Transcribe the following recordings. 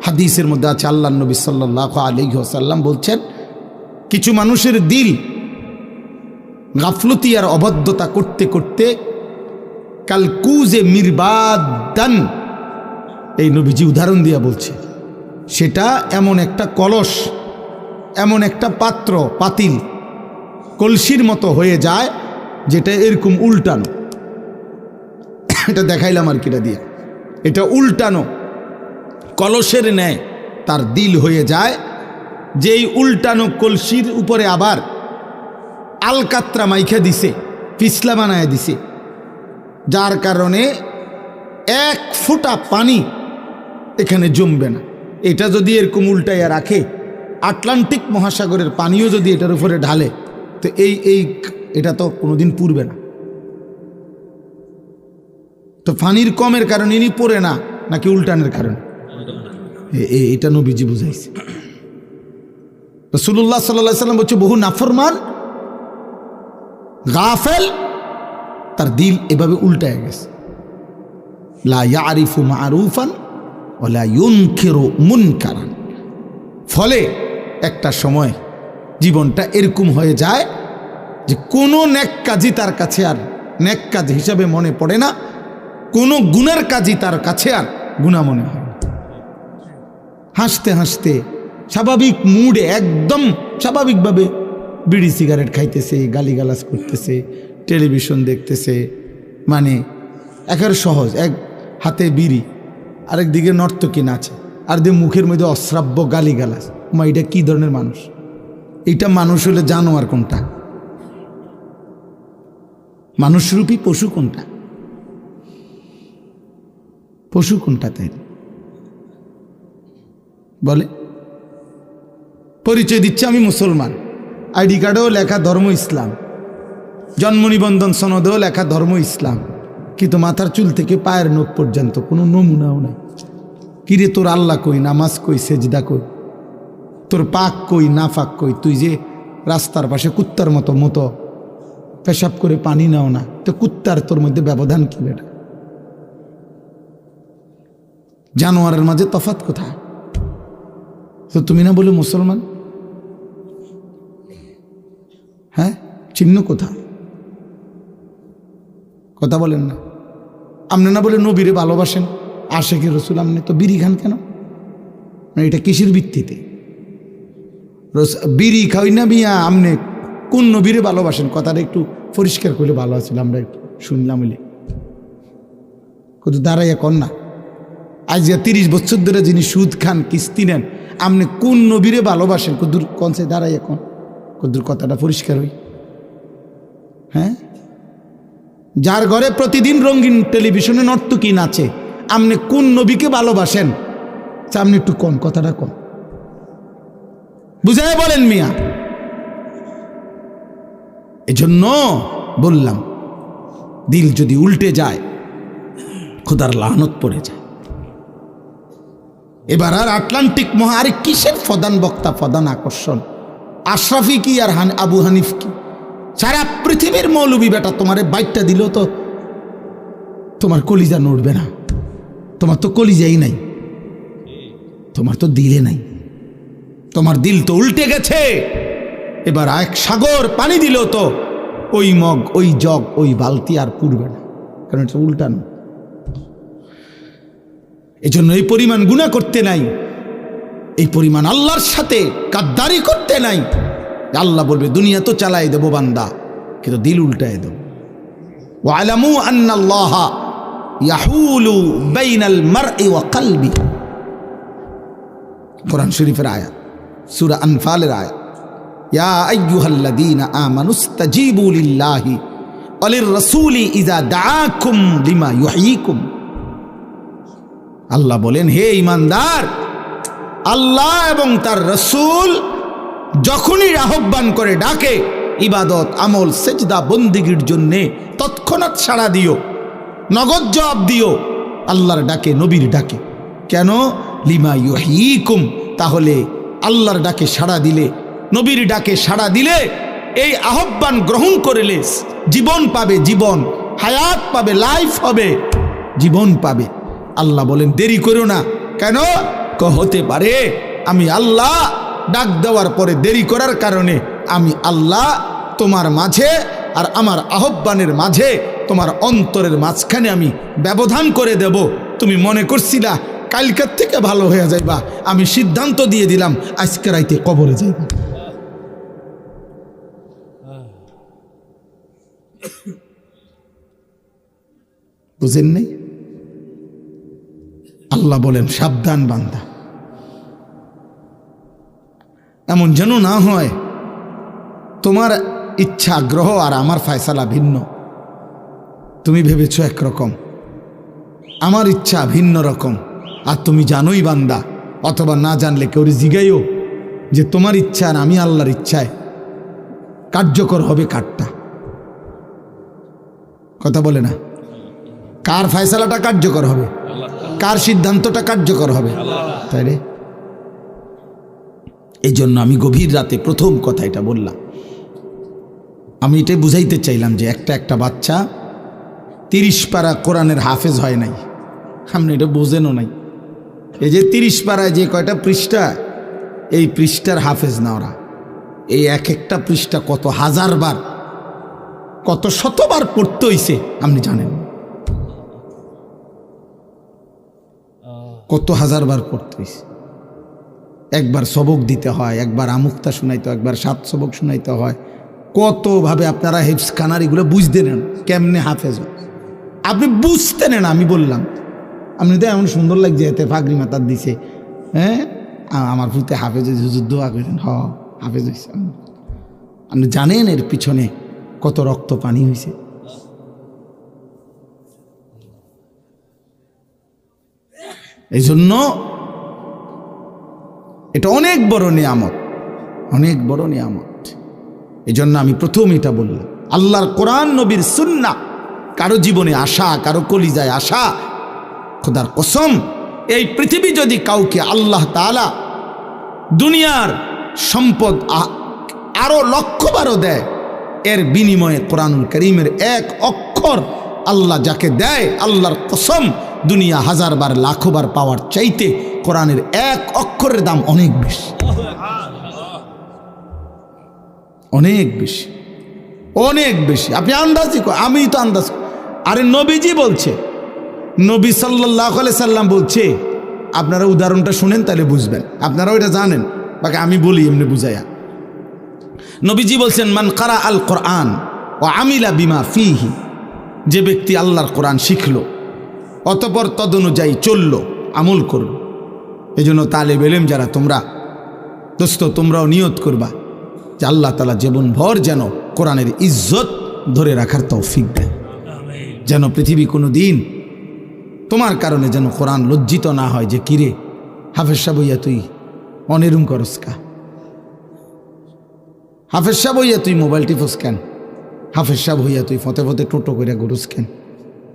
হাদিসের মধ্যে আছে, আল্লাহর নবী সাল্লাল্লাহু আলাইহি ওয়াসাল্লাম বলছেন, কিছু মানুষের দিল গাফলতি আর অবাধ্যতা করতে করতে কালকুজে মিরবাদান, এই নবীজি উদাহরণ দিয়া বলছে, সেটা এমন একটা কলস, এমন একটা পাত্র, পাতিল, কলসির মতো হয়ে যায় যেটা এরকম উল্টানো। এটা দেখাইলাম আর কিটা দিয়া, এটা উল্টানো কলসের ন্যায় তার দিল হয়ে যায়, যেই উল্টানো কলসির উপরে আবার আলকাত্রা মাইখা দিছে, পিছলা বানায় দিছে, যার কারণে এক ফোঁটা পানি এখানে জমবে না। এটা যদি এরকম উল্টাইয়া রাখে, আটলান্টিক মহাসাগরের পানিও যদি এটার উপরে ঢালে, তো এটা তো কোনোদিন পুড়বে না। তো পানির কমের কারণে ইনি পড়ে না, নাকি উল্টানের কারণে? এটা নবীজি বুঝাইছে। রাসূলুল্লাহ সাল্লাল্লাহু আলাইহি ওয়াসাল্লাম বলছে, বহু নাফরমান গাফেল তার দিল এভাবে উল্টায় গেছে। লা ইয়ারিফু মারুফান ওয়ালা ইউনকিরু মুনকারান। ফলে একটা সময় জীবনটা এরকম হয়ে যায় যে কোনো নেক কাজই তার কাছে আর নেক কাজ হিসাবে মনে পড়ে না, কোনো গুনার কাজই তার কাছে আর গুনাহ মনে হয় না। হাসতে হাসতে স্বাভাবিক মুডে, একদম স্বাভাবিকভাবে বিড়ি সিগারেট খাইতেছে, গালিগালাজ করতেছে, টেলিভিশন দেখতেছে, মানে একেবারে সহজ, এক হাতে বিড়ি, আরেক দিকে নর্তকী নাচে, আর দিয়ে মুখের মধ্যে অশ্রাব্য গালিগালাজ। মা, এটা কি ধরনের মানুষ? এইটা মানুষ হলে জানোয়ার কোনটা? মানুষরূপী পশু কোনটা? পশু কোনটা? তাই বলে পরিচয় দিচ্ছে আমি মুসলমান, আইডি কার্ডেও লেখা ধর্ম ইসলাম, জন্ম নিবন্ধন সনদেও লেখা ধর্ম ইসলাম, কিন্তু মাথার চুল থেকে পায়ের নখ পর্যন্ত কোনো নমুনাও নাই। কিরে, তোর আল্লাহ কই, নামাজ কই, সেজদা কই, তোর পাক কই, না ফাক কই? তুই যে রাস্তার পাশে কুত্তার মতো পেশাব করে পানি নাও না, তো কুত্তার তোর মধ্যে ব্যবধান কি? বেটা, জানোয়ারের মাঝে তফাৎ কোথায়? তো তুমি না বলে মুসলমান, হ্যাঁ, চিহ্ন কোথায়? কথা বলেন না। আপনি না বলে নবীরে ভালোবাসেন, আশেকে রসুল, আপনি তো বিড়ি খান কেন? এটা কিসের ভিত্তিতে? বিড়ি খাই না বিয়া, আপনি কোন নবীরে ভালোবাসেন? কথাটা একটু পরিষ্কার করলে ভালো আছিল, আমরা একটু শুনলাম। কত দাঁড়াইয়া কন না। আজ 30 বছর ধরে যিনি সুদ খান, কিস্তি নেন, আপনি কোন নবীরে ভালোবাসেন? কদ্দুর কনসে দাঁড়াইয়া কন, কদ্দুর কথাটা পরিষ্কার হই। হ্যাঁ, যার ঘরে প্রতিদিন রঙিন টেলিভিশনে নর্তকী নাচে, আপনি কোন নবীকে ভালোবাসেন? আপনি একটু কন, কথাটা কন, বুঝাই বলেন মিয়া। এজন্য বললাম, দিল যদি উল্টে যায়, খোদার লানত পড়ে যায়। এবার আর আটলান্টিক আরে কিসের ফদান বক্তা, ফদান আকর্ষণ? আশরাফি কি আর আবু হানিফ কি? সারা পৃথিবীর মৌলবী বেটা তোমারে বাইটটা দিল তো তোমার কলিজা নড়বে না। তোমার তো কলিজাই নাই, তোমার তো দিলে নাই, তোমার দিল তো উল্টে গেছে। এবার এক সাগর পানি দিল তো ওই মগ, ওই জগ, ওই বালতি আর পুড়বে না, কারণ এটা উল্টানো। এজন্য এই পরিমাণ গুনাহ করতে নাই, এই পরিমাণ আল্লাহর সাথে গাদ্দারি করতে নাই। আল্লাহ বলবে দুনিয়া তো চালাই দেবো বান্দা, কিন্তু দিল উল্টায় দেব। ওয়ালামু আন্নাল্লাহ ইয়াহুলু বাইনাল মারই ওয়া কলবি, কোরআন শরীফের আয়াত, সূরা আনফালের আয়াত। ইয়া আইয়ুহাল্লাযীনা আমানুস্তাজীবু লিল্লাহি ওয়া লির-রাসূলি ইযা দাআকুম লিমা ইউহয়িকুম। আল্লাহ বলেন, হে ঈমানদার, আল্লাহ এবং তার রাসূল যখনই আহ্বান করে, ডাকে, ইবাদত, আমল, সেজদা, বন্দেগীর জন্যে তৎক্ষণাৎ সাড়া দিও, নগদ জবাব দিও। আল্লাহর ডাকে, নবীর ডাকে। কেন? লিমা ইউহয়িকুম। তাহলে আল্লাহর ডাকে সাড়া দিলে, নবীর ডাকে সাড়া দিলে, এই আহ্বান গ্রহণ করলে জীবন পাবে, জীবন, হায়াত পাবে, লাইফ হবে, জীবন পাবে। আল্লাহ বলেন দেরি করো না। কেন? হতে পারে আমি আল্লাহ ডাক দেওয়ার পরে দেরি করার কারণে আমি আল্লাহ তোমার মাঝে আর আমার আহ্বানের মাঝে তোমার অন্তরের মাঝখানে আমি ব্যবধান করে দেব। তুমি মনে করছিলা কালকের থেকে ভালো হয়ে যাইবা, আমি সিদ্ধান্ত দিয়ে দিলাম আজকে রাইতে কবরে যাইবা। বুঝেন নাই? আল্লাহ বলেন সাবধান বান্দা, এমন যেন না হয় তোমার ইচ্ছা আগ্রহ আর আমার ফয়সালা ভিন্ন। তুমি ভেবেছ একরকম, আমার ইচ্ছা ভিন্ন রকম, আর তুমি জানোই বান্দা, অথবা না জানলে কেউ জিগাইও যে তোমার ইচ্ছা আর আমি আল্লাহর ইচ্ছায় কার্যকর হবে কারটা। কথা বলে না? কার ফয়সালাটা কার্যকর হবে, কার সিদ্ধান্তটা কার্যকর হবে, তাই রে? এই জন্য আমি গভীর রাতে প্রথম কথা এটা বললাম। আমি এটাই বুঝাইতে চাইলাম যে একটা বাচ্চা 30 পারা কোরআনের হাফেজ হয় নাই, আপনি এটা বোঝেনও নাই। এই যে 30 পারায় যে কয়টা পৃষ্ঠা, এই পৃষ্ঠার হাফেজ না ওরা। এই এক একটা পৃষ্ঠা কত হাজার বার, কত শতবার পড়তে হইছে আপনি জানেন? কত হাজার বার পড়তে হইছে। একবার সবক দিতে হয়, একবার আমুক্তা শোনাইতে হয়, একবার 7 সবক শোনাইতে হয়। কতভাবে আপনারা হেফস খানার এগুলো বুঝতে নেন, কেমনে হাফেজ আপনি বুঝতে নেন। আমি বললাম আপনি তো এমন সুন্দর লাগছে, এতে ফাগরি মাতার দিছে, হ্যাঁ আমার ফুলতে হাফেজ হুজুর দোয়া করেন, হাফেজ হয়েছে। আপনি জানেন এর পিছনে কত রক্ত পানি হয়েছে। এই জন্য এটা অনেক বড় নিয়ামত, অনেক বড় নিয়ামত। এই জন্য আমি প্রথম এটা বললাম, আল্লাহর কোরআন নবীর সুন্নাহ কারো জীবনে আসা, কারো কলিজায় আসা, খোদার কসম এই পৃথিবী যদি কাউকে আল্লাহ তাআলা দুনিয়ার সম্পদ আরো লক্ষবারও দেয়, এর বিনিময়ে কোরআনুল কারীমের এক অক্ষর আল্লাহ যাকে দেয়, আল্লাহর কসম দুনিয়া 1000 বার 1,00,000 বার পাওয়ার চাইতে কোরআনের এক অক্ষরের দাম অনেক বেশি, অনেক বেশি, অনেক বেশি। আপনি আন্দাজই, আমি তো আন্দাজ। আরে নবীজি বলছে, নবী সাল্লাল্লাহু আলাইহি সাল্লাম বলছে, আপনারা উদাহরণটা শুনেন তাহলে বুঝবেন, আপনারা ওইটা জানেন, বাকি আমি বলি এমনি বুঝাইয়া। নবীজি বলছেন, মান কারা আল কোরআন ও আমিলা বিমা ফিহি, যে ব্যক্তি আল্লাহর কোরআন শিখলো অতঃপর তদনুযায়ী চললো, আমল করলো। এই জন্য তালেব ইলম যারা তোমরা দোস্ত, তোমরাও নিয়ত করবা যে আল্লাহ তাআলা জীবন ভর যেন কোরআনের ইজ্জত ধরে রাখার তৌফিক দেয়, যেন পৃথিবী কোনো দিন তোমার কারণে যেন কোরআন লজ্জিত না হয় যে কিরে হাফেজ সাহেব হইয়া তুই অনেরুম করস কা, হাফেজ সাহেব হইয়া তুই মোবাইল টিপস কেন, হাফেজ সাহেব হইয়া তুই ফতে ফতে টোটো করে গরুস কেন,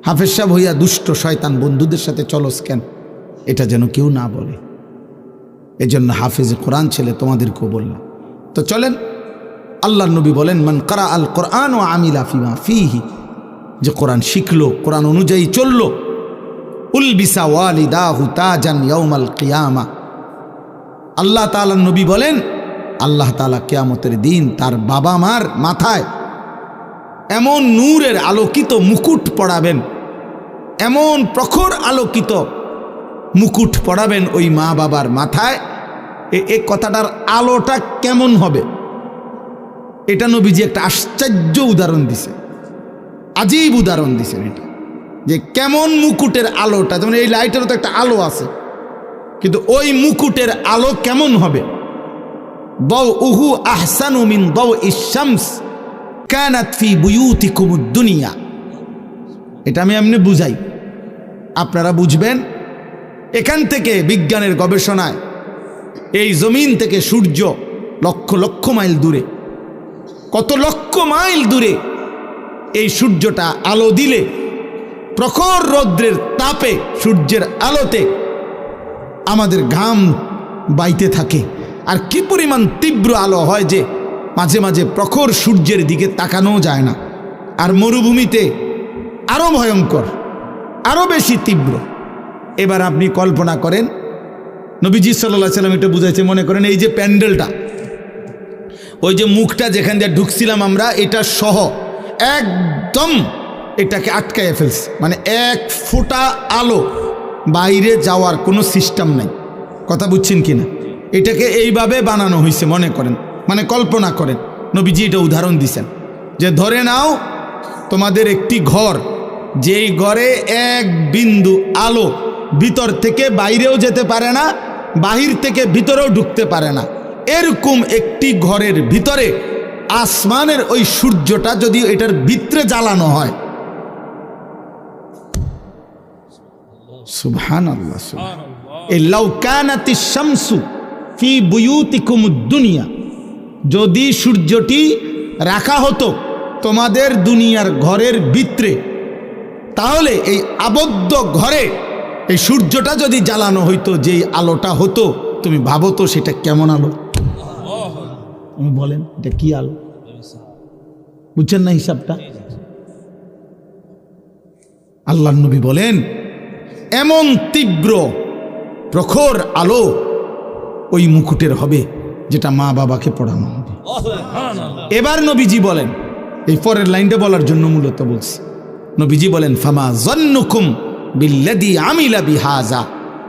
হাফেজ সাহেব হইয়া দুষ্ট শয়তান বন্ধুদের সাথে চলস কেন, এটা যেন কেউ না বলে। এই জন্য হাফেজ কোরআন ছেলে তোমাদেরকেও বললাম। তো চলেন, আল্লাহর নবী বলেন, মান কারা আল কোরআন ও আমিলা ফিমা ফিহি, যে কোরআন শিখলো, কোরআন অনুযায়ী চললো, উলবিসা ওয়ালিদাহু তাজান ইয়াউমাল কিয়ামা, আল্লাহ তাআলার নবী বলেন আল্লাহ তাআলা কিয়ামতের দিন তার বাবা মার মাথায় এমন নূরের আলোকিত মুকুট পরাবেন, এমন প্রখর আলোকিত মুকুট পরাবেন ওই মা বাবার মাথায়। এই কথাটার আলোটা কেমন হবে, এটা নবীজি একটা আশ্চর্য উদাহরণ দিছে, আজীব উদাহরণ দিছেন এটা, যে কেমন মুকুটের আলোটা, যেমন এই লাইটেরও তো একটা আলো আছে, কিন্তু ওই মুকুটের আলো কেমন হবে। দাউহু আহসানু মিন দাউইশ শামস কানাত ফি বুয়ুতিকুমুদ দুনিয়া, এটা আমি এমনি বুঝাই, আপনারা বুঝবেন। এখান থেকে বিজ্ঞানের গবেষণায় এই জমিন থেকে সূর্য লক্ষ লক্ষ মাইল দূরে, কত লক্ষ মাইল দূরে এই সূর্যটা আলো দিলে প্রখর রৌদ্রের তাপে সূর্যের আলোতে আমাদের ঘাম বাইতে থাকে, আর কি পরিমাণ তীব্র আলো হয় যে মাঝে মাঝে প্রখর সূর্যের দিকে তাকানো যায় না। আর মরুভূমিতে আরো ভয়ঙ্কর, আরো বেশি তীব্র। এবার আপনি কল্পনা করেন নবীজি সাল্লাল্লাহু আলাইহি সাল্লাম এটা বুঝাইছে, মনে করেন এই যে প্যান্ডেলটা, ওই যে মুখটা যেখান দিয়ে ঢুকছিলাম আমরা, এটা সহ একদম এটাকে আটকাইয়া ফেলছে, মানে এক ফোঁটা আলো বাইরে যাওয়ার কোনো সিস্টেম নাই। কথা বুঝছেন কিনা? এটাকে এইভাবে বানানো হয়েছে, মনে করেন, মানে কল্পনা করেন। নবীজি এটা উদাহরণ দিছেন যে ধরে নাও তোমাদের একটি ঘর, যেই ঘরে এক বিন্দু আলো ভিতর থেকে বাইরেও যেতে পারে না, বাহির থেকে ভিতরেও ঢুকতে পারে না, এরকম একটি ঘরের ভিতরে আসমানের ওই সূর্যটা যদি এটার ভিতরে জ্বালানো হয়, সুবহানাল্লাহ, এই লাউ কানাতিশ শামসু ফি বুয়ুতিকুমুদ দুনিয়া, যদি সূর্যটি রাখা হতো তোমাদের দুনিয়ার ঘরের ভিতরে, তাহলে এই আবদ্ধ ঘরে এই সূর্যটা যদি জ্বালানো হইতো, যেই আলোটা হতো, তুমি ভাবো তো সেটা কেমন আলো? বলেন এটা কি আলো? বুঝছেন না হিসাবটা? আল্লাহর নবী বলেন এমন তীব্র প্রখর আলো ওই মুকুটের হবে যেটা মা বাবাকে পড়ানো হবে। এবার নবীজি বলেন, এই পরের লাইনটা বলার জন্য মূলত বলছি, নবীজি বলেন ফামা যন্নুকুম বিল্লাযী আমিলা বিহাযা,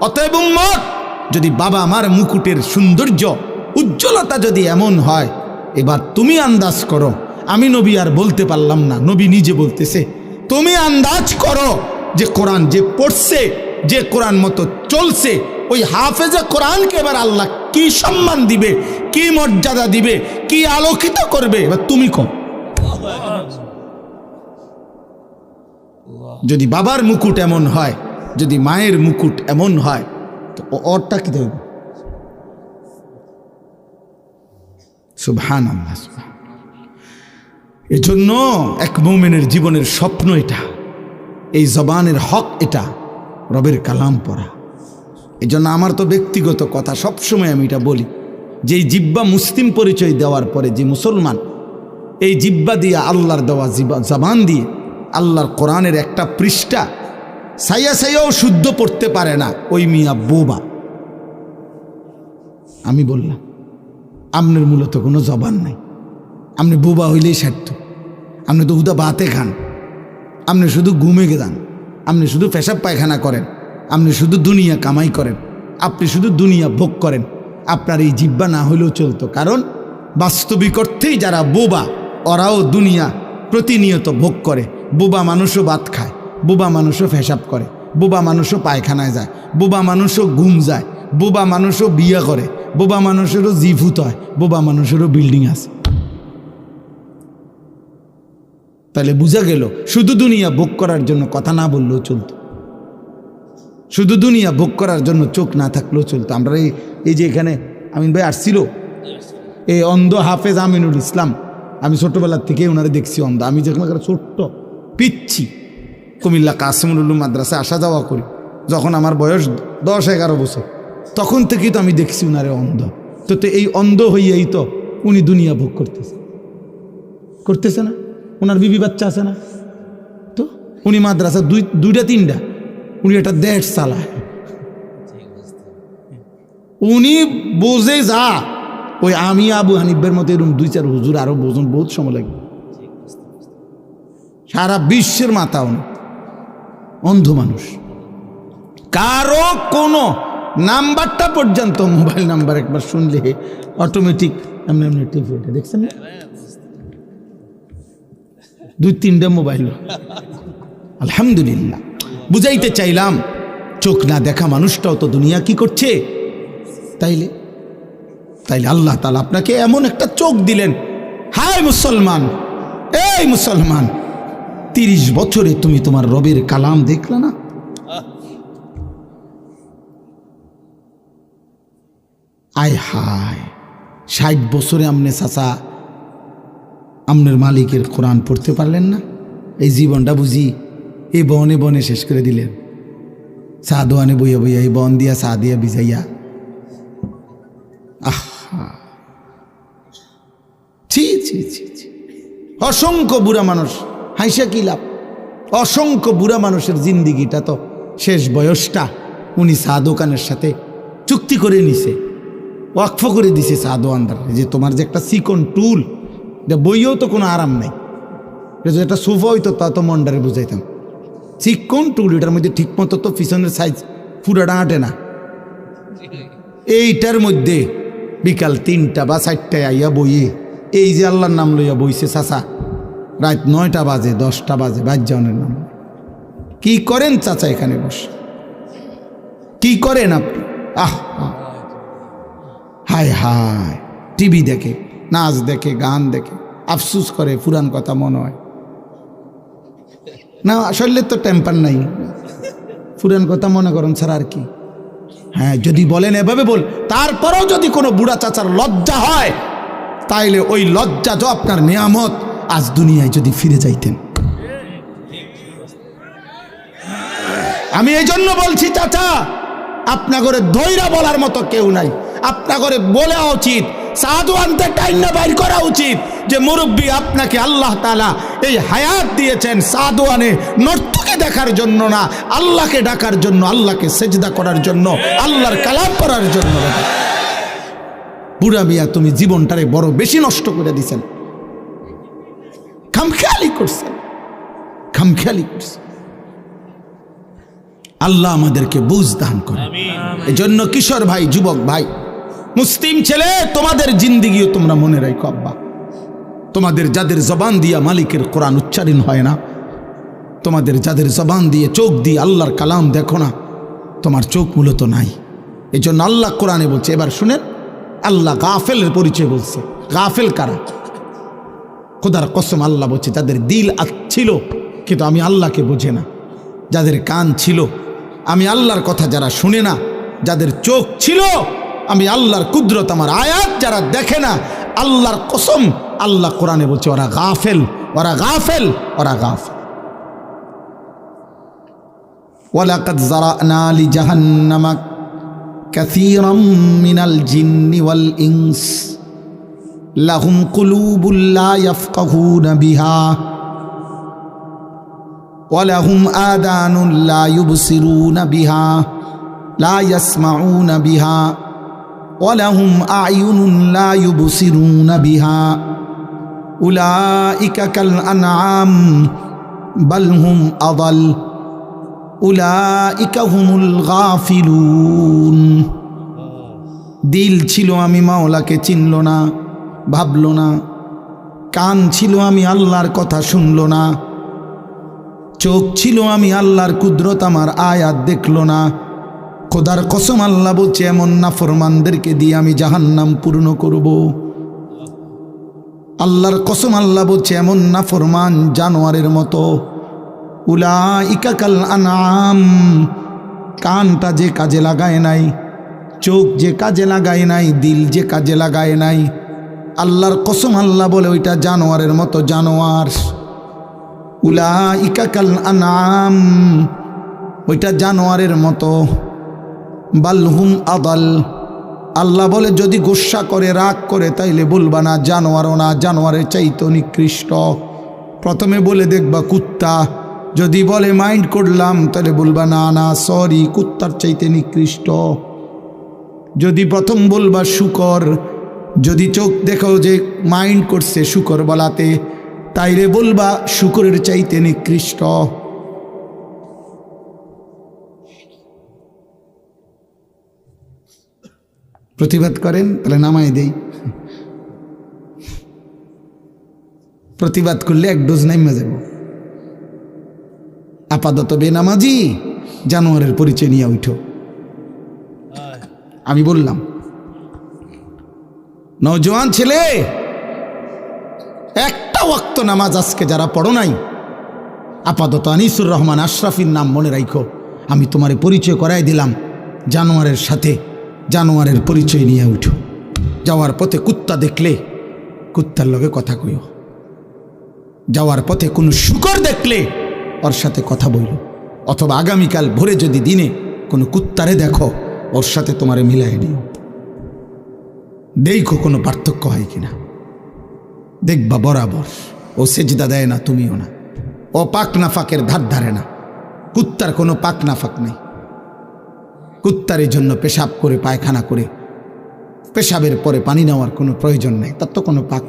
অতএব উম্মত, যদি বাবা আমার মুকুটের সৌন্দর্য উজ্জ্বলতা যদি এমন হয়, এবার তুমি আন্দাজ করো, আমি নবী আর বলতে পারলাম না, নবী নিজে বলতেছে, তুমি আন্দাজ করো যে কোরআন যে পড়ছে, যে কোরআন মতো চলছে, ওই হাফেজে কোরআনকে এবার আল্লাহ কি সম্মান দিবে, কি মর্যাদা দিবে, কি আলোকিত করবে, এবার তুমি কও। যদি বাবার মুকুট এমন হয়, যদি মায়ের মুকুট এমন হয়, তো ওরটা কি দেব? সুবহানাল্লাহ। এজন্য এক মুমিনের জীবনের স্বপ্ন এটা, এই জবানের হক এটা, রবের কালাম পড়া। এই জন্য আমার তো ব্যক্তিগত কথা, সবসময় আমি এটা বলি, যে এই জিব্বা মুসলিম পরিচয় দেওয়ার পরে যে মুসলমান এই জিব্বা দিয়ে, আল্লাহর দেওয়া জবান দিয়ে আল্লাহর কোরআনের একটা পৃষ্ঠা সাইয়া সাইয়াও শুদ্ধ পড়তে পারে না, ওই মিয়া বোবা। আমি বললাম আপনার মূলত কোনো জবান নাই, আপনি বোবা হইলেই সার্থ। আপনি তো হুদা ভাতে খান, আপনি শুধু ঘুমে গেদান, আপনি শুধু পেশাব পায়খানা করেন, আপনি শুধু দুনিয়া কামাই করেন, আপনি শুধু দুনিয়া ভোগ করেন। আপনার এই জিব্বা না হইলেও চলতো, কারণ বাস্তবিক অর্থেই যারা বোবা, ওরাও দুনিয়া প্রতিনিয়ত ভোগ করে। বোবা মানুষও ভাত খায়, বোবা মানুষও পেশাব করে, বোবা মানুষও পায়খানায় যায়, বোবা মানুষও ঘুম যায়, বোবা মানুষও বিয়ে করে, বোবা মানুষেরও জিভূত হয়, বোবা মানুষেরও বিল্ডিং আছে। তাহলে বোঝা গেল শুধু দুনিয়া ভোগ করার জন্য কথা না বললেও চলতো, শুধু দুনিয়া ভোগ করার জন্য চোখ না থাকলেও চলতো। আমরা এই যে এখানে আমিন ভাই আসছিল, এই অন্ধ হাফেজ আমিনুল ইসলাম, আমি ছোট্টবেলার থেকে ওনারে দেখছি অন্ধ। আমি যখন ছোট্ট পিচ্ছি কুমিল্লা কাসিমুল উলুম মাদ্রাসায় আসা যাওয়া করি, যখন আমার বয়স 10-11 বছর, তখন থেকেই তো আমি দেখছি ওনারে অন্ধ। তো এই অন্ধ হইয়াই তো উনি দুনিয়া ভোগ করতেছে না? ওনার বিবি বাচ্চা আছে না? তো উনি মাদ্রাসা দুইটা তিনটা, উনি একটা দেশ চালায়, উনি বোঝে যা। ওই আমি আবু হানিফের মতো এরকম 2-4 হুজুর আরো বোঝন বহুত সময় লাগবে। সারা বিশ্বের মাথা অন্ধ মানুষ, কারো কোনো নাম্বারটা পর্যন্ত, মোবাইল নাম্বার একবার শুনলে অটোমেটিক এমনি এমনি টিপে ওঠে। দেখছেন 2-3টা মোবাইল। আলহামদুলিল্লাহ। বুঝাইতে চাইলাম চোখ না দেখা মানুষটাও তো দুনিয়া কি করছে। তাইলে আল্লাহ তাআলা আপনাকে এমন একটা চোখ দিলেন। হায় মুসলমান, এই মুসলমান, 30 বছরে তুমি তোমার রবের কালাম দেখলে না? আয় হায়, 60 বছরে আমনে চাচা আমনের মালিকের কোরআন পড়তে পারলেন না? এই জীবনটা বুঝি এই বনে বনে শেষ করে দিলেন। চা দোয়ানে বইয়া বইয়া, এই বন দিয়া চা দিয়া ভিজাইয়া। আহা, ছি ছি ছি ছি। অসংখ্য বুড়া মানুষ, হাইসা কি লাভ? অসংখ্য বুড়া মানুষের জিন্দিগিটা তো শেষ বয়সটা উনি চা দোকানের সাথে চুক্তি করে নিছে, ওয়াকফ করে দিছে সাদওয়ানদার, যে তোমার যে একটা চিকন টুল, এটা বইয়েও তো কোনো আরাম নাই, এটা যদি একটা সোফা হইতো তা তো মন্ডারে বুঝাইতাম। চিকন টুল, এটার মধ্যে ঠিক মতো তো পিছনের সাইজ পুরাটা আঁটে না। এইটার মধ্যে বিকাল 3টা বা 4টায় আইয়া বইয়ে, এই যে আল্লাহর নাম লইয়া বইছে চাচা, রাত 9টা বাজে 10টা বাজে বাজ্জানের নাম। কি করেন চাচা এখানে বসে, কি করেন আপনি? হায় হায়, টিভি দেখে, নাচ দেখে, গান দেখে, আফসুস করে, পুরান কথা মনে হয় না। আসলে তো টেম্পার নাই, পুরান কথা মনে করেন স্যার আর কি। হ্যাঁ, যদি বলেন এভাবে বল, তারপরেও যদি কোনো বুড়া চাচার লজ্জা হয়, তাইলে ওই লজ্জা তো আপনার নিয়ামত, আজ দুনিয়ায় যদি ফিরে যাইতেন। আমি এই জন্য বলছি চাচা, আপনা করে ধৈরা বলার মতো কেউ নাই, আপনা করে বলা উচিত, সাদওয়ানতে টাইনা বাইর করা উচিত যে মুরব্বী, আপনাকে আল্লাহ তাআলা এই হায়াত দিয়েছেন সাদওয়ানে নর্তকী দেখার জন্য না, আল্লাহকে ডাকার জন্য, আল্লাহকে সেজদা করার জন্য, আল্লাহর কালাম করার জন্য। বুড়া মিয়া, তুমি জীবনটারে বড় বেশি নষ্ট করে দিছেন, খামখেয়ালি করছেন, খামখেয়ালি করছেন। আল্লাহ আমাদেরকে বুঝ দান করে। এই জন্য কিশোর ভাই, যুবক ভাই, মুসলিম ছেলে, তোমাদের জিন্দিগিও তোমরা মনে রাখো আব্বা, তোমাদের যাদের জবান দিয়া মালিকের কোরআন উচ্চারণ হয় না, তোমাদের যাদের জবান দিয়ে চোখ দিয়ে আল্লাহর কালাম দেখো না, তোমার চোখ মূলত নাই। এই জন্য আল্লাহ কোরআনে বলছে, এবার শুনেন, আল্লাহ গাফেলের পরিচয় বলছে। গাফেল কারা? খোদার কসম আল্লাহ বলছে, যাদের দিল ছিল কিন্তু আমি আল্লাহকে বোঝে না, যাদের কান ছিল আমি আল্লাহর কথা যারা শুনে না, যাদের চোখ ছিল আমি আল্লাহর কুদরত, আমার আয়াত যারা দেখে না, আল্লাহর কসম আল্লাহ কোরআনে বলছে, ওরা গাফেল, ওরা গাফেল, ওরা গাফেল। ওয়ালাকাদ যারানা লিজাহান্নামা কাসীরাম মিনাল জিন্নি ওয়াল ইনস লাহুম কুলুবুন লা ইয়াফকাহুনা বিহা ওয়ালাহুম আযানুন লা ইউবসিরুনা বিহা লা ইয়াসমাউনা বিহা ওয়ালাহুম আ'য়ুনুন লা ইউবসিরুনা বিহা উলাইকা কাল আনআম বাল হুম আযাল উলাইকা হুমুল গাফিলুন। দিল ছিল আমি মাওলাকে চিনল না, ভাবল না, কান ছিল আমি আল্লাহর কথা শুনল না, চোখ ছিল আমি আল্লাহর কুদরত আমার আয়াত দেখল না। খোদার কসম আল্লাহ বলছে, এমন নাফরমানদেরকে দিয়ে আমি জাহান্নাম পূর্ণ করব। আল্লাহর কসম আল্লাহ বলছে, এমন নাফরমান জানোয়ারের মতো। উলাইকা কাল আনআম, কানটা যে কাজে লাগায় নাই, চোখ যে কাজে লাগায় নাই, দিল যে কাজে লাগায় নাই, আল্লাহর কসম আল্লাহ বলে ওইটা জানোয়ারের মতো জানোয়ার। উলাইকা কাল আনআম, ওইটা জানোয়ারের মতো। বাল হুম আদাল, আল্লাহ বলে যদি গোসা করে, রাগ করে, তাইলে বলবা না জানোয়ারও না, জানোয়ারের চাইতে নিকৃষ্ট। প্রথমে বলে দেখবা কুত্তা, যদি বলে মাইন্ড করলাম, তাহলে বলবা না না সরি, কুত্তার চাইতে নিকৃষ্ট। যদি প্রথম বলবা শুকর, যদি চোখ দেখো যে মাইন্ড করছে শুকর বলাতে, তাইলে বলবা শুকরের চাইতে নিকৃষ্ট। প্রতিবাদ করেন তাহলে নামাই দেই, প্রতিবাদ করলে 1 ডোজ নাইমা যাব। আপাতত বেনামাজি জানোয়ারের পরিচয় নিয়ে উঠো। আমি বললাম, নওজোয়ান ছেলে, একটা ওয়াক্ত নামাজ আজকে যারা পড়ো নাই, আপাতত আনিসুর রহমান আশরাফির নাম মনে রাখো। আমি তোমার পরিচয় করাই দিলাম জানোয়ারের সাথে, জানোয়ারের পরিচয় নিয়ে উঠো। যাওয়ার পথে কুত্তা দেখলে কুত্তার লগে কথা কইও, যাওয়ার পথে কোনো শুকর দেখলে ওর সাথে কথা বইল, অথবা আগামীকাল ভোরে যদি দিনে কোনো কুত্তারে দেখো, ওর সাথে তোমারে মিলাই নিও, দেখো কোনো পার্থক্য হয় কিনা। দেখবা বরাবর ও সেজদা দেয় না, তুমিও না। ও পাক নাফাকের ধার ধারে না, কুত্তার কোনো পাক নাফাক নেই। কুত্তার এই জন্য পেশাব করে পায়খানা করে পেশাবের পরে পানি নেওয়ার কোনো প্রয়োজন নাই, তার তো কোনো পাক।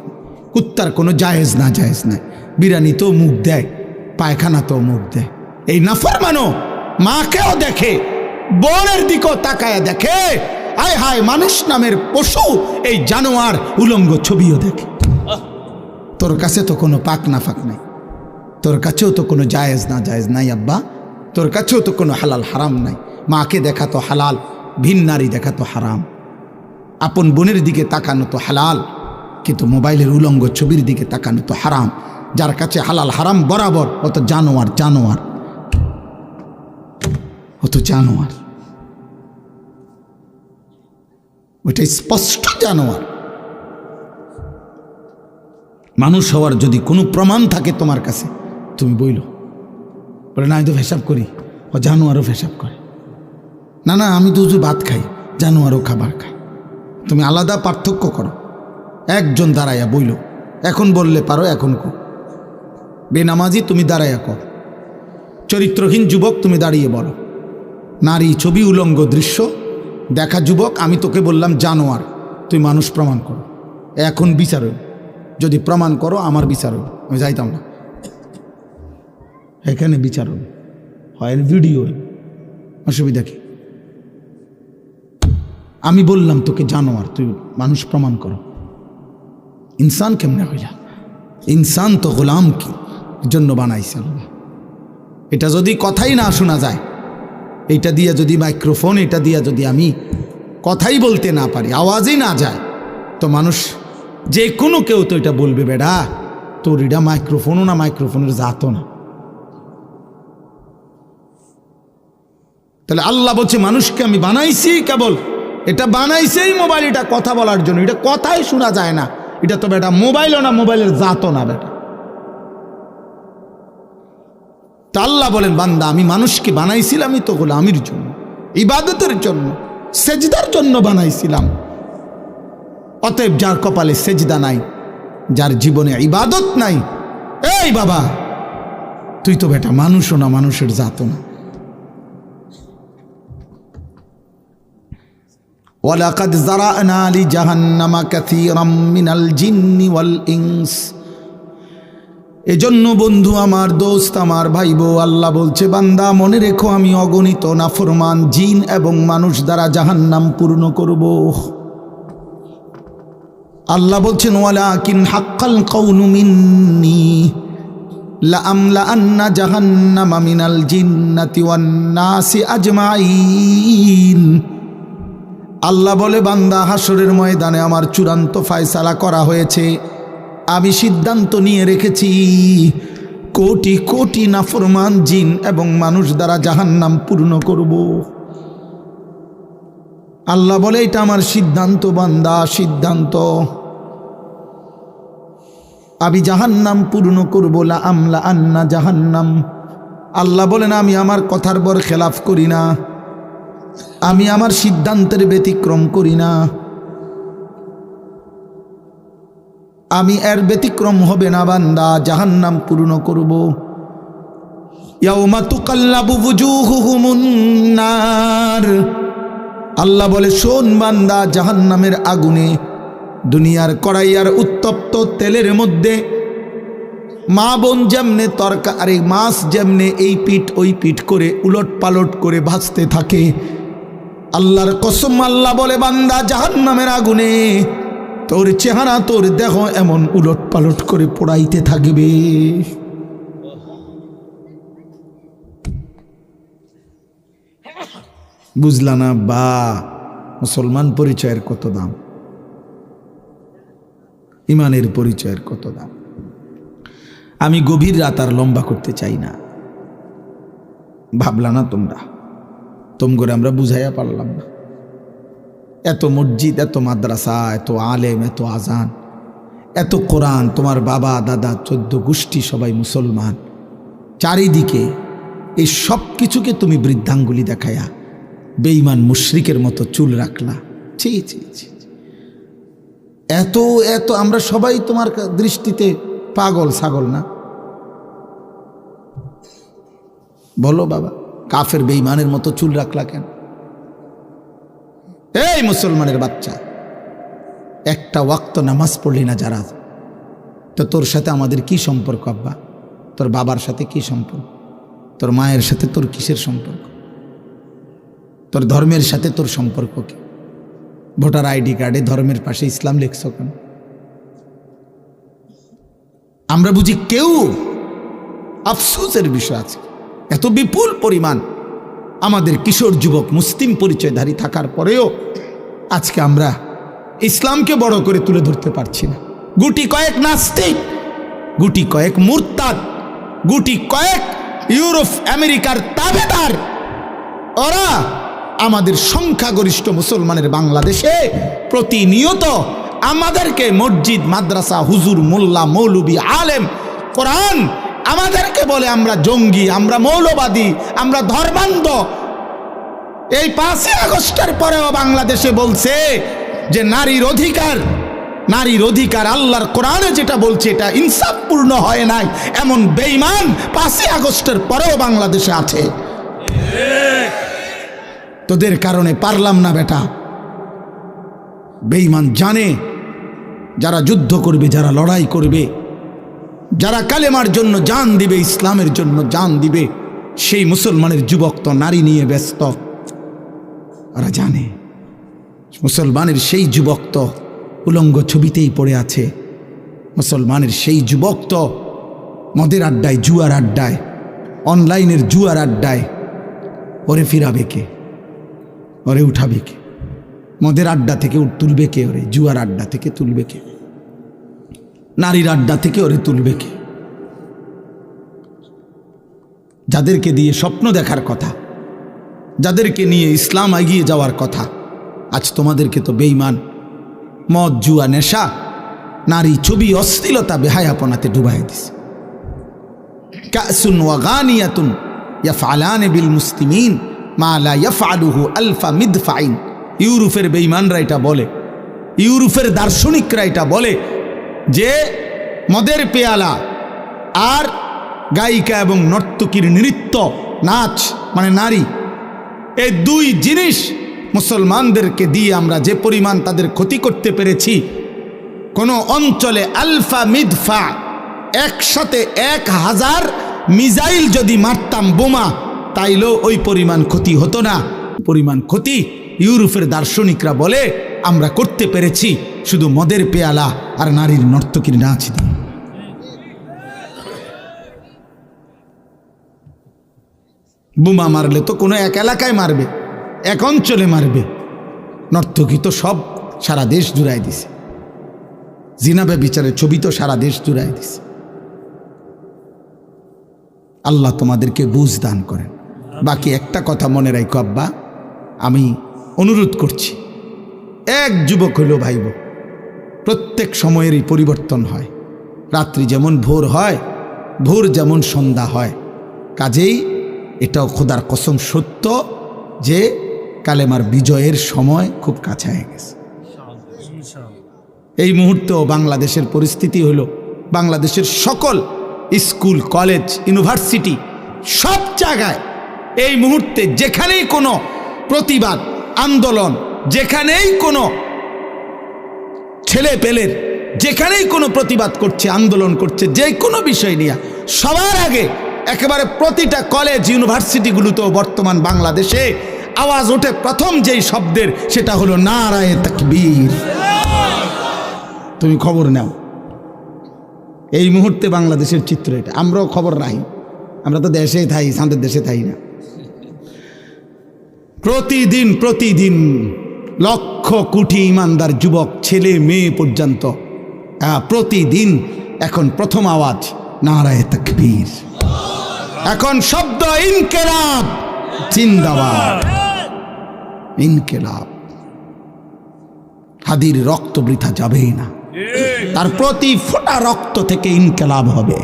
কুত্তার কোনো জায়েজ না জায়েজ নাই। বিরানি তো মুখ দেয়, পায়খানা তো মুখ দেয়। এই নাফরমানো মাকেও দেখে, বোনের দিকেও তাকায় দেখে, আয় হায় মানুষ নামের পশু এই জানোয়ার উলঙ্গ ছবিও দেখে। তোর কাছে তো কোনো পাক না ফাক নাই, তোর কাছেও তো কোনো জায়েজ না জায়েজ নাই আব্বা, তোর কাছেও তো কোনো হালাল হারাম নাই। মাকে দেখা তো হালাল, ভিন নারী দেখা তো হারাম। আপন বোনের দিকে তাকানো তো হালাল, কিন্তু মোবাইলের উলঙ্গ ছবির দিকে তাকানো তো হারাম। যার কাছে হালাল হারাম বরাবর, অত জানোয়ার, জানোয়ার, অত জানোয়ার, ওইটাই স্পষ্ট জানোয়ার। মানুষ হওয়ার যদি কোনো প্রমাণ থাকে তোমার কাছে, তুমি বইল। বলে না আমি তো পেশাব করি, ও জানোয়ারও পেশাব করে। না না আমি তো ভাত খাই, জানোয়ারও খাবার খায়। তুমি আলাদা পার্থক্য করো। একজন দাঁড়াইয়া বইল, এখন বললে পারো, এখন কো। বেনামাজি তুমি দাঁড়াইয়া কর, চরিত্রহীন যুবক তুমি দাঁড়িয়ে বলো। নারী ছবি উলঙ্গ দৃশ্য দেখা যুবক, আমি তোকে বললাম জানোয়ার, তুই মানুষ প্রমাণ করো। এখন বিচার হইব, যদি প্রমাণ করো আমার বিচার হইব, আমি যাইতাম না। এখানে বিচার হইব, হয় ভিডিও, অসুবিধা কি? আমি বললাম তোকে জানোয়ার, তুই মানুষ প্রমাণ করো। ইনসান কেমনে হইলা? ইনসান তো গোলাম কি জন্য বানাইছে আল্লাহ। এটা যদি কথাই না শোনা যায়, এইটা দিয়ে যদি মাইক্রোফোন, এটা দিয়ে যদি আমি কথাই বলতে না পারি, আওয়াজই না যায়, তো মানুষ যে কোনো কেউ তো এটা বলবে, বেড়া তোর এটা মাইক্রোফোনও না, মাইক্রোফোনের জাতও না। তাহলে আল্লাহ বলছে মানুষকে আমি বানাইছি, কেবল এটা বানাইছেই মোবাইল, এটা কথা বলার জন্য। এটা কথাই শোনা যায় না, এটা তো বেটা মোবাইলও না, মোবাইলের জাতও না বেটা। তা আল্লাহ বলেন বান্দা আমি মানুষকে বানাইছিলামই তো গোলামির জন্য, ইবাদতের জন্য, সেজদার জন্য বানাইছিলাম। অতএব যার কপালে সেজদা নাই, যার জীবনে ইবাদত নাই, এই বাবা তুই তো বেটা মানুষও না, মানুষের জাতও না। ওয়ালাকাদ যারানা লিজাহান্নামা কাসীরাম মিনাল জিন্নি ওয়াল ইনস। এজন্য বন্ধু আমার, দোস্ত আমার, ভাই বউ, আল্লাহ বলছে বান্দা মনে রেখো আমি অগণিত নাফরমান জিন এবং মানুষ দ্বারা জাহান্নাম পূর্ণ করব। আল্লাহ বলছেন ওয়ালাকিন হাক্কাল কাউলু মিন্নি লাআমলাআন্না জাহান্নামা মিনাল জিন্নাতি ওয়ান নাসি আজমাইন। আল্লাহ বলে বান্দা হাসরের ময়দানে আমার চূড়ান্ত ফয়সালা করা হয়েছে। আমি সিদ্ধান্ত নিয়ে রেখেছি কোটি কোটি নাফরমান জিন এবং মানুষ দ্বারা জাহান্নাম পূর্ণ করব। আল্লাহ বলে এটা আমার সিদ্ধান্ত বান্দা, সিদ্ধান্ত। আমি জাহান্নাম পূর্ণ করব, লাআমলাআন্না জাহান্নাম। আল্লাহ বলেন আমি আমার কথার বর খেলাফ করি না, আমি আমার সিদ্ধান্তের ব্যতিক্রম করি না, আমি এর ব্যতিক্রম হবে না বান্দা, জাহান্নাম পূর্ণ করব। ইয়াউমা তুকাল্লাবু ওয়ুজুহুহুমুন নার। আল্লাহ বলে শোন বান্দা, জাহান্নামের আগুনে, দুনিয়ার কড়াইয়ার উত্তপ্ত তেলের মধ্যে মা বোন যেমনে তরকারি মাছ যেমনে এই পিঠ ওই পিঠ করে উলট পালট করে ভাজতে থাকে, আল্লাহর কসম আল্লাহ বলে বান্দা জাহান্নামের আগুনে তোর চেহারা, তোর দেহ এমন উলট পালট করে পোড়াইতে থাকবে। বুঝলা না বা? মুসলমান পরিচয়ের কত দাম, ইমানের পরিচয়ের কত দাম। আমি গভীর রাত আর লম্বা করতে চাই না। ভাবলা না তোমরা, তোমরা আমরা বুঝাইয়া পারলাম না। এত মসজিদ, এত মাদ্রাসা, এত আলেম, এত আজান, এত কোরআন, তোমার বাবা দাদা 14 গোষ্ঠী সবাই মুসলমান, চারিদিকে এই সব কিছুকে তুমি বৃদ্ধাঙ্গুলি দেখায়া বেঈমান মুশরিকের মতো চুল রাখলা। ছি ছি ছি, এত এত আমরা সবাই তোমার দৃষ্টিতে পাগল ছাগল না? বলো বাবা, কাফের বেঈমানের মতো চুল রাখলা কেন? এই মুসলমানের বাচ্চা, একটা ওয়াক্ত নামাজ পড়লি না যারা, তো তোর সাথে আমাদের কি সম্পর্ক আব্বা? তোর বাবার সাথে কি সম্পর্ক? তোর মায়ের সাথে তোর কিসের সম্পর্ক? তোর ধর্মের সাথে তোর সম্পর্ক কি? ভোটার আইডি কার্ডে ধর্মের পাশে ইসলাম লিখছ কেন? আমরা বুঝি কেউ? আফসোসের বিষয় আছে, এত বিপুল পরিমাণ আমাদের কিশোর যুবক মুসলিম পরিচয়ধারী থাকার পরেও আজকে আমরা ইসলামকে বড় করে তুলে ধরতে পারছি না। গুটি কয়েক নাস্তিক, গুটি কয়েক মুরতাদ, গুটি কয়েক ইউরোপ আমেরিকার তাবেদার, ওরা আমাদের সংখ্যাগরিষ্ঠ মুসলমানের বাংলাদেশে প্রতিনিয়ত আমাদেরকে মসজিদ, মাদ্রাসা, হুজুর, মোল্লা, মৌলবি, আলেম, কোরআন আমাদেরকে বলে আমরা জঙ্গি, আমরা মৌলবাদী, আমরা ধর্মান্ধ। এই 5ই আগস্টের পরেও বাংলাদেশে বলছে যে নারীর অধিকার, নারীর অধিকার আল্লাহর কোরআনে যেটা বলছে এটা ইনসাফপূর্ণ হয় নাই, এমন বেঈমান 5ই আগস্টের পরেও বাংলাদেশে আছে। তোদের কারণে পারলাম না বেটা। বেঈমান জানে যারা যুদ্ধ করবে, যারা লড়াই করবে, যারা কালেমার জন্য জান দিবে, ইসলামের জন্য জান দিবে, সেই মুসলমানের যুবক তো নারী নিয়ে ব্যস্ত। ওরা জানে মুসলমানের সেই যুবক তো উলঙ্গ ছবিতেই পড়ে আছে। মুসলমানের সেই যুবক তো মদের আড্ডায়, জুয়ার আড্ডায়, অনলাইনের জুয়ার আড্ডায়। ওরে ফিরাবে কে? ওরে উঠাবে কে? মদের আড্ডা থেকে তুলবে কে? ওরে জুয়ার আড্ডা থেকে তুলবে কে? নারীর আড্ডা থেকে ওরে তুলবে কে? যাদেরকে দিয়ে স্বপ্ন দেখার কথা, যাদেরকে নিয়ে ইসলাম এগিয়ে যাওয়ার কথা, আজ তোমাদেরকে তো বেঈমান মদ, জুয়া, নেশা, নারী, ছবি, অশ্লীলতা, বেহায়াপনাতে ডুবাই দিছে। কাসুন ওয়া গানিয়াতুন ইয়াফআলান বিল মুসলিমিন মা লা ইয়াফআলুহু আলফা মিদফাইন। ইউরোপের বেঈমানরা এটা বলে, ইউরোপের দার্শনিকরা এটা বলে যে মদের পেয়ালা আর গায়িকা এবং নর্তকীর নৃত্য, নাচ মানে নারী, এই দুই জিনিস মুসলমানদেরকে দিয়ে আমরা যে পরিমাণ তাদের ক্ষতি করতে পেরেছি, কোনো অঞ্চলে আলফা মিদফা, একসাথে 1000 মিসাইল যদি মারতাম বোমা, তাইলেও ওই পরিমাণ ক্ষতি হতো না। পরিমাণ ক্ষতি ইউরোপের দার্শনিকরা বলে আমরা করতে পেরেছি শুধু মদের পেয়ালা আর নারীর নর্তকীর নাচ দিয়ে। বোমা মারলে তো কোনো এক এলাকায় মারবে, এক অঞ্চলে মারবে, নর্তকী তো সব সারা দেশ জুড়াই দিছে। জিনাবে বিচারের ছবি তো সারা দেশ জুড়াই দিছে। আল্লাহ তোমাদেরকে বুঝ দান করেন। বাকি একটা কথা মনে রাখো আব্বা, আমি অনুরোধ করছি, এক যুবক হইল ভাইব, প্রত্যেক সময়েরই পরিবর্তন হয়। রাত্রি যেমন ভোর হয়, ভোর যেমন সন্ধ্যা হয়, কাজেই এটাও খোদার কসম সত্য যে কালেমার বিজয়ের সময় খুব কাছে হয়ে গেছে। এই মুহূর্তেও বাংলাদেশের পরিস্থিতি হলো, বাংলাদেশের সকল স্কুল, কলেজ, ইউনিভার্সিটি, সব জায়গায় এই মুহূর্তে যেখানেই কোনো প্রতিবাদ আন্দোলন, যেখানেই কোনো ছেলে পেলের, যেখানেই কোনো প্রতিবাদ করছে, আন্দোলন করছে, যে কোনো বিষয় নিয়ে, সবার আগে একেবারে প্রতিটা কলেজ, ইউনিভার্সিটিগুলোতেও বর্তমান বাংলাদেশে আওয়াজ ওঠে প্রথম যেই শব্দের, সেটা হলো নারায়ে তাকবীর। তুমি খবর নাও, এই মুহূর্তে বাংলাদেশের চিত্র এটা। আমরাও খবর রাখি, আমরা তো দেশেই থাই, সাঁদের দেশে থাই না। প্রতিদিন প্রতিদিন লক্ষ কোটি ইমানদার যুবক, ছেলে মেয়ে পর্যন্ত প্রতিদিন এখন প্রথম আওয়াজ নারায়ে তাকবীর। এখন শব্দ ইনকিলাব জিন্দাবাদ, ইনকিলাব। হাদির রক্ত বৃথা যাবে না, তার প্রতি ফোঁটা রক্ত থেকে ইনকিলাব হবে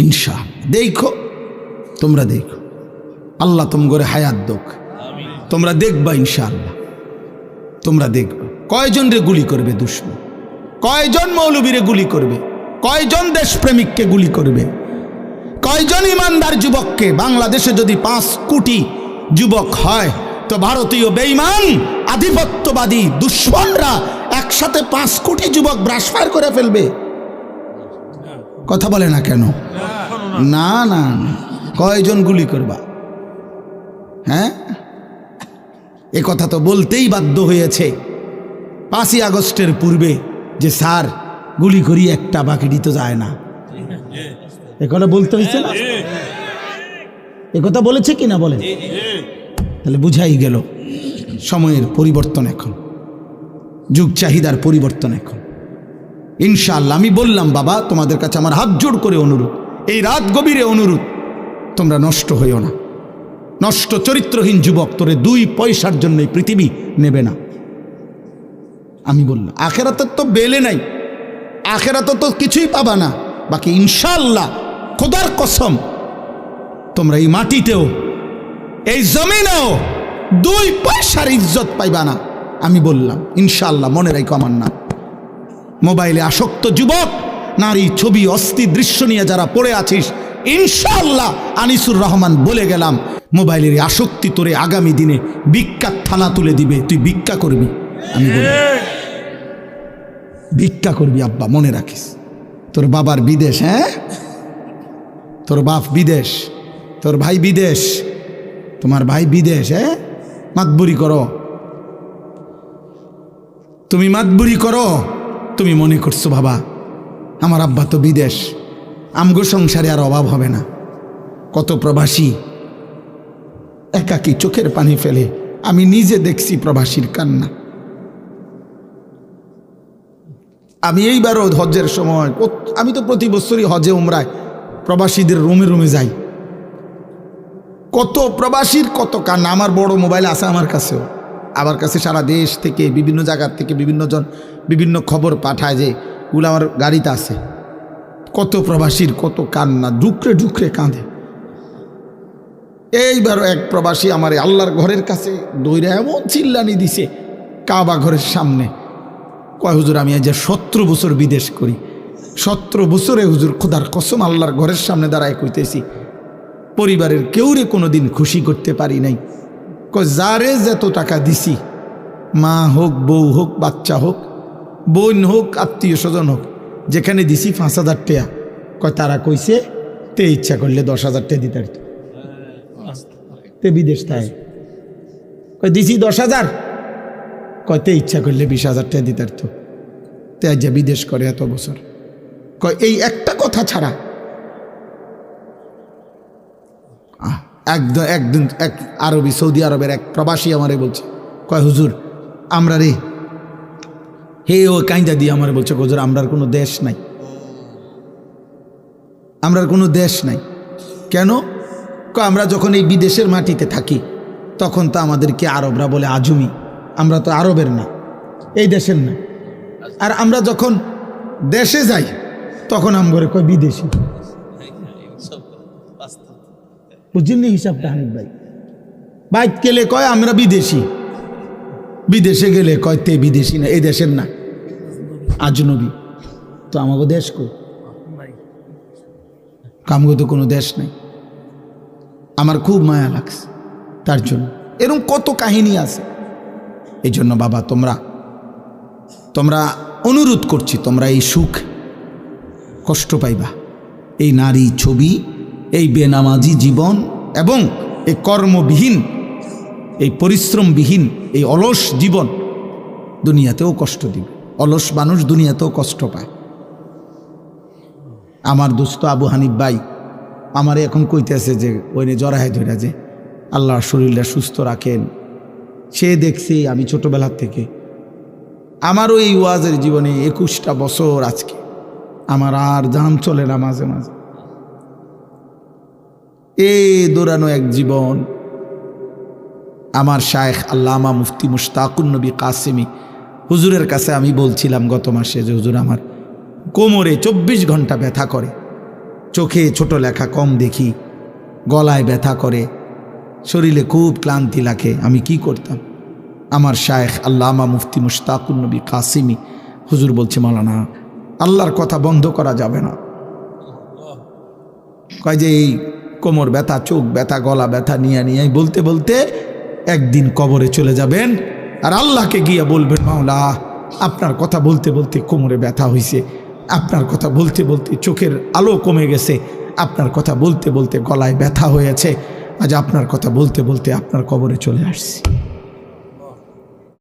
ইনশাআল্লাহ। দেখো, তোমরা দেখো, আল্লাহ তোমরা হায়াত দোক, তোমরা দেখবা ইনশাআল্লাহ। তোমরা দেখবা কয়জন রে গুলি করবে দুশমন, কয়জন মৌলবীরে গুলি করবে, কয়জন দেশপ্রেমিককে গুলি করবে, কয়জন ইমানদার যুবককে। বাংলাদেশে যদি 5 কোটি যুবক হয়, তো ভারতীয় বেঈমান আধিপত্যবাদী দুশ্মনরা একসাথে 5 কোটি যুবক ব্রাশ ফায়ার করে ফেলবে। কথা বলে না কেন? না না, কয়জন গুলি করবা? হ্যাঁ, এ কথা তো বলতেই বাধ্য হয়েছে 5ই আগস্টের পূর্বে যে স্যার গুলি করি একটা বাকিটি তো যায় না। এ কথা বলতে হয়েছে না? এ কথা বলেছে কি না বলে? তাহলে বুঝাই গেল সময়ের পরিবর্তন, এখন যুগ চাহিদার পরিবর্তন। এখন ইনশাআল্লাহ আমি বললাম বাবা, তোমাদের কাছে আমার হাত জোড় করে অনুরোধ, এই রাত গভীরে অনুরোধ, তোমরা নষ্ট হইও না। নষ্ট চরিত্রহীন যুবক তোরে 2 পয়সার জন্য পৃথিবী নেবে না। আমি বললাম আখেরাতে তো বেলে নাই, আখেরাতে তো কিছুই পাবা না, বাকি ইনশাআল্লাহ খোদার কসম তোমরা এই মাটিতেও এই জমিনেও 2 পয়সার ইজ্জত পাইবা না। আমি বললাম ইনশাআল্লাহ, মনে রাখো আমার নাম। মোবাইলে আসক্ত যুবক, নারী ছবি অস্থির দৃশ্য নিয়ে যারা পড়ে আছিস, ইনশাআল্লাহ আনিসুর রহমান বলে গেলাম, মোবাইলের আসক্তি তোরে আগামী দিনে ভিক্ষার থালা তুলে দিবে। তুই ভিক্ষা করবি, আমি বলি ভিক্ষা করবি আব্বা, মনে রাখিস। তোর বাবার বিদেশ, হ্যাঁ, তোর বাপ বিদেশ, তোর ভাই বিদেশ, তোমার ভাই বিদেশ, হ্যাঁ, মাতবুরি করো, তুমি মাতবুরি করো। তুমি মনে করছো বাবা আমার আব্বা তো বিদেশ, আমগো সংসারে আর অভাব হবে না। কত প্রবাসী একাকী চোখের পানি ফেলে, আমি নিজে দেখছি প্রবাসীর কান্না। আমি এইবারও হজের সময়, আমি তো প্রতি বছরই হজে উমরায় প্রবাসীদের রুমে রুমে যাই, কত প্রবাসীর কত কান্না। আমার বড় মোবাইল আছে আমার কাছেও, আমার কাছে সারা দেশ থেকে বিভিন্ন জায়গার থেকে বিভিন্ন জন বিভিন্ন খবর পাঠায়, যে ওগুলো আমার গাড়িতে আছে। কত প্রবাসীর কত কান্না, ঢুকরে ঢুকরে কাঁদে। এইবারও এক প্রবাসী আমার আল্লাহর ঘরের কাছে দৌড়ে এমন চিল্লানি দিছে কাবা ঘরের সামনে, কয় হুজুর আমি আজ 17 বছর বিদেশ করি, 17 বছরে হুজুর খোদার কসম আল্লাহর ঘরের সামনে দাঁড়ায় কইতেছি পরিবারের কেউরে কোনোদিন খুশি করতে পারি নাই। যারে যত টাকা দিছি, মা হোক, বউ হোক, বাচ্চা হোক, বোন হোক, আত্মীয় স্বজন হোক, যেখানে দিছি 5,000 টাকা, কয় তারা কইছে তে ইচ্ছা করলে 10,000 টাকা দিতে পারত, তে বিদেশ তাই কয় দিছি 10,000, কয় তে ইচ্ছা করলে 20,000 টাকা দিতে পারত, তে আজ বিদেশ করে এত বছর। কয় এই একটা কথা ছাড়া। একদিন এক আরবি, সৌদি আরবের এক প্রবাসী আমারে বলছে, কয় হুজুর আমরা রে, হে ও কাইন্দা দিয়ে আমারে বলছে, হুজুর আমরার কোনো দেশ নাই, আমরার কোনো দেশ নাই। কেন? কয় আমরা যখন এই বিদেশের মাটিতে থাকি তখন তো আমাদেরকে আরবরা বলে আজমি, আমরা তো আরবের না, এই দেশের না। আর আমরা যখন দেশে যাই তখন আমগরে কয় বিদেশি। বুঝলেন হিসাবটা হানিফ ভাই? বাইক গেলে কয় আমরা বিদেশি, বিদেশে গেলে কয় তে বিদেশি না, এই দেশের না, আজনবী। তো আমাকে দেশ কই? কামগো তো কোনো দেশ নাই। আমার খুব মায়া লাগছে তার জন্য। এরকম কত কাহিনী আছে। এই জন্য বাবা তোমরা অনুরোধ করছি, তোমরা এই সুখ কষ্ট পাইবা, এই নারী ছবি, এই বেনামাজি জীবন এবং এই কর্মবিহীন, এই পরিশ্রমবিহীন, এই অলস জীবন দুনিয়াতেও কষ্ট দিবে। অলস মানুষ দুনিয়াতেও কষ্ট পায়। আমার দোস্ত আবু হানিফ ভাই আমারে এখন কইতেছে যে ওইনে জরায় ধরে যে আল্লাহ শরীরটা সুস্থ রাখেন। সে দেখছি আমি ছোটবেলার থেকে, আমারও এই ওয়াজের জীবনে 21টা বছর আজকে, আমার আর জান চলে না মাঝে মাঝে। এই দৌড়ানো এক জীবন। আমার শায়েখ আল্লামা মুফতি মুশতাকুন নবী কাসেমি হুজুরের কাছে আমি বলছিলাম গত মাসে যে হুজুর আমার কোমরে 24 ঘন্টা ব্যথা করে, চোখে ছোট লেখা কম দেখি, গলায় ব্যথা করে, শরীরে খুব ক্লান্তি লাগে, আমি কি করতাম? আমার শায়েখ আল্লামা মুফতি মুশতাকুন নবী কাসেমি হুজুর বলছে, মাওলানা আল্লাহর কথা বন্ধ করা যাবে না। কয় যে এই কোমর ব্যথা, চোখ ব্যথা, গলা ব্যথা নিয়ে বলতে বলতে একদিন কবরে চলে যাবেন আর আল্লাহকে গিয়ে বলবেন, মাওলা আপনার কথা বলতে বলতে কোমরে ব্যথা হয়েছে, আপনার কথা বলতে বলতে চোখের আলো কমে গেছে, আপনার কথা বলতে বলতে গলায় ব্যথা হয়েছে, আজ আপনার কথা বলতে বলতে আপনার কবরে চলে আসছি।